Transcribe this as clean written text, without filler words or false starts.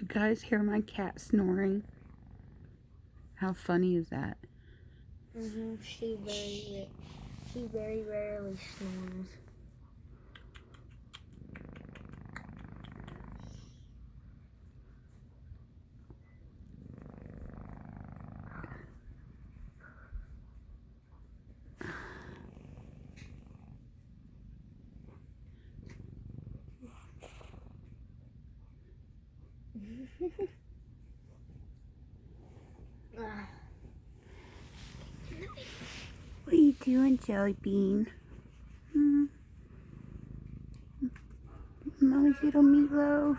You guys hear my cat snoring? How funny is that? She very rarely snores. What are you doing, Jelly Bean? Mommy's little meatloaf.